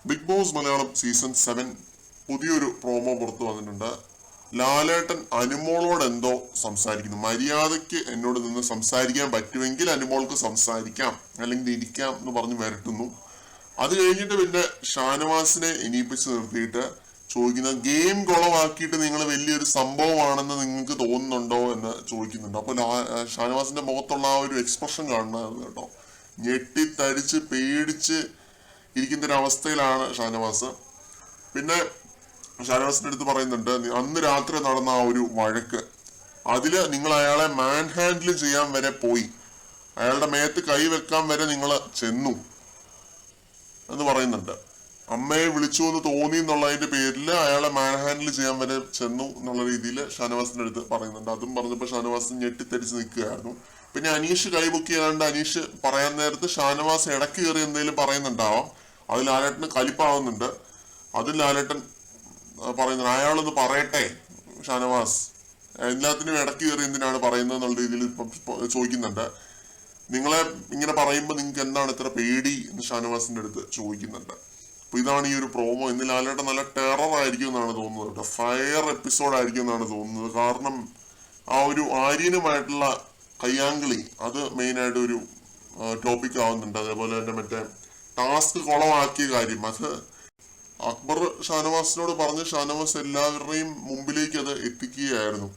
Big boss Malayalam season 7 പുതിയൊരു promo പുറത്തു വന്നിട്ടുണ്ട്. ലാലേട്ടൻ അനുമോളോട് എന്തോ സംസാരിക്കുന്നു. മര്യാദയ്ക്ക് എന്നോട് നിന്ന് സംസാരിക്കാൻ പറ്റുമെങ്കിൽ അനുമോൾക്ക് സംസാരിക്കാം, അല്ലെങ്കിൽ ഇരിക്കാം എന്ന് പറഞ്ഞ് വരട്ടുന്നു. അത് കഴിഞ്ഞിട്ട് പിന്നെ ഷാനവാസിനെ എണീപ്പിച്ച് നിർത്തിയിട്ട് ചോദിക്കുന്ന, ഗെയിം കുളമാക്കിയിട്ട് നിങ്ങൾ വലിയൊരു സംഭവമാണെന്ന് നിങ്ങൾക്ക് തോന്നുന്നുണ്ടോ എന്ന് ചോദിക്കുന്നുണ്ട്. അപ്പൊ ഷാനവാസിന്റെ മുഖത്തുള്ള ആ ഒരു എക്സ്പ്രഷൻ കാണുന്നത് കേട്ടോ, ഞെട്ടിത്തരിച്ച് പേടിച്ച് ഇരിക്കുന്ന ഒരു അവസ്ഥയിലാണ് ഷാനവാസ്. പിന്നെ ഷാനവാസിന്റെ അടുത്ത് പറയുന്നുണ്ട്, അന്ന് രാത്രി നടന്ന ആ ഒരു വഴക്ക്, അതില് നിങ്ങൾ അയാളെ മാൻ ഹാൻഡിൽ ചെയ്യാൻ വരെ പോയി, അയാളുടെ മേത്ത് കൈ വെക്കാൻ വരെ നിങ്ങൾ ചെന്നു എന്ന് പറയുന്നുണ്ട്. അമ്മയെ വിളിച്ചു എന്ന് തോന്നി എന്നുള്ളതിന്റെ പേരിൽ അയാളെ മാൻ ഹാൻഡിൽ ചെയ്യാൻ വരെ ചെന്നു എന്നുള്ള രീതിയിൽ ഷാനവാസിന്റെ അടുത്ത് പറയുന്നുണ്ട്. അതും പറഞ്ഞപ്പോൾ ഷാനവാസ് ഞെട്ടിത്തരിച്ച് നിൽക്കുകയായിരുന്നു. പിന്നെ അനീഷ് കൈ ബുക്ക് ചെയ്യാണ്ട് അനീഷ് പറയാൻ നേരത്ത് ഷാനവാസ് ഇടയ്ക്ക് കയറി എന്തെങ്കിലും പറയുന്നുണ്ടാവാം. അത് ലാലേട്ടന് കലിപ്പാവുന്നുണ്ട്. അതിൽ ലാലേട്ടൻ പറയുന്നുണ്ട്, അയാളൊന്ന് പറയട്ടെ ഷാനവാസ്, എല്ലാത്തിനും ഇടയ്ക്ക് കയറി എന്തിനാണ് പറയുന്നത് എന്നുള്ള രീതിയിൽ ചോദിക്കുന്നുണ്ട്. നിങ്ങളെ ഇങ്ങനെ പറയുമ്പോൾ നിങ്ങൾക്ക് എന്താണ് ഇത്ര പേടി എന്ന് ഷാനവാസിന്റെ അടുത്ത് ചോദിക്കുന്നുണ്ട്. അപ്പൊ ഇതാണ് ഈ ഒരു പ്രോമോ. ഇന്ന് ലാലേട്ടൻ നല്ല ടെറർ ആയിരിക്കും എന്നാണ് തോന്നുന്നത്, ഫയർ എപ്പിസോഡ് ആയിരിക്കും എന്നാണ് തോന്നുന്നത്. കാരണം ആ ഒരു ആര്യനുമായിട്ടുള്ള കയ്യാങ്കളി അത് മെയിനായിട്ട് ഒരു ടോപ്പിക് ആവുന്നുണ്ട്. അതേപോലെ തന്നെ മറ്റേ ടാസ്ക് കുളമാക്കിയ കാര്യം, അത് അക്ബർ ഷാനവാസിനോട് പറഞ്ഞ് ഷാനവാസ് എല്ലാവരുടെയും മുമ്പിലേക്ക് അത് എത്തിക്കുകയായിരുന്നു.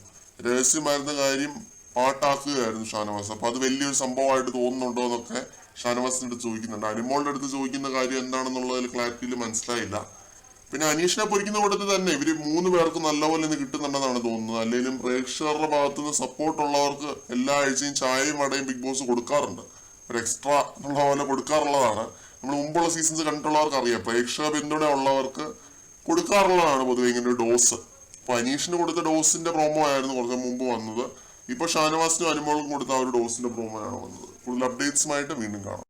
രഹസ്യമായിരുന്ന കാര്യം പാട്ടാക്കുകയായിരുന്നു ഷാനവാസ്. അപ്പൊ അത് വലിയൊരു സംഭവമായിട്ട് തോന്നുന്നുണ്ടോ എന്നൊക്കെ ഷാനവാസിന്റെ അടുത്ത് ചോദിക്കുന്നുണ്ട്. അനുമോളുടെ അടുത്ത് ചോദിക്കുന്ന കാര്യം എന്താണെന്നുള്ളതിൽ ക്ലാരിറ്റിയിൽ മനസ്സിലായില്ല. പിന്നെ അനീഷിനെ പൊരിക്കുന്ന കൂട്ടത്തിൽ തന്നെ ഇവര് 3 പേർക്ക് നല്ലപോലെ ഇന്ന് കിട്ടുന്നുണ്ടെന്നാണ് തോന്നുന്നത്. അല്ലെങ്കിലും പ്രേക്ഷകരുടെ ഭാഗത്തുനിന്ന് സപ്പോർട്ട് ഉള്ളവർക്ക് എല്ലാ ആഴ്ചയും ചായയും വടയും ബിഗ് ബോസ് കൊടുക്കാറുണ്ട്. ഒരു എക്സ്ട്രാ എന്നുള്ള പോലെ കൊടുക്കാറുള്ളതാണ്. നമ്മൾ മുമ്പുള്ള സീസൺസ് കണ്ടിട്ടുള്ളവർക്ക് അറിയാം, പ്രേക്ഷക പിന്തുണ ഉള്ളവർക്ക് കൊടുക്കാറുള്ളതാണ് പൊതുവെ ഇങ്ങനെ ഒരു ഡോസ്. അപ്പൊ അനീഷിന് കൊടുത്ത ഡോസിന്റെ പ്രോമോ ആയിരുന്നു കുറച്ച് മുമ്പ് വന്നത്. ഇപ്പൊ ഷാനവാസിനും അനുമോൾക്കും കൊടുത്ത ആ ഒരു ഡോസിന്റെ പ്രോമോ ആണ് വന്നത്. കൂടുതൽ അപ്ഡേറ്റ്സുമായിട്ട് വീണ്ടും കാണാം.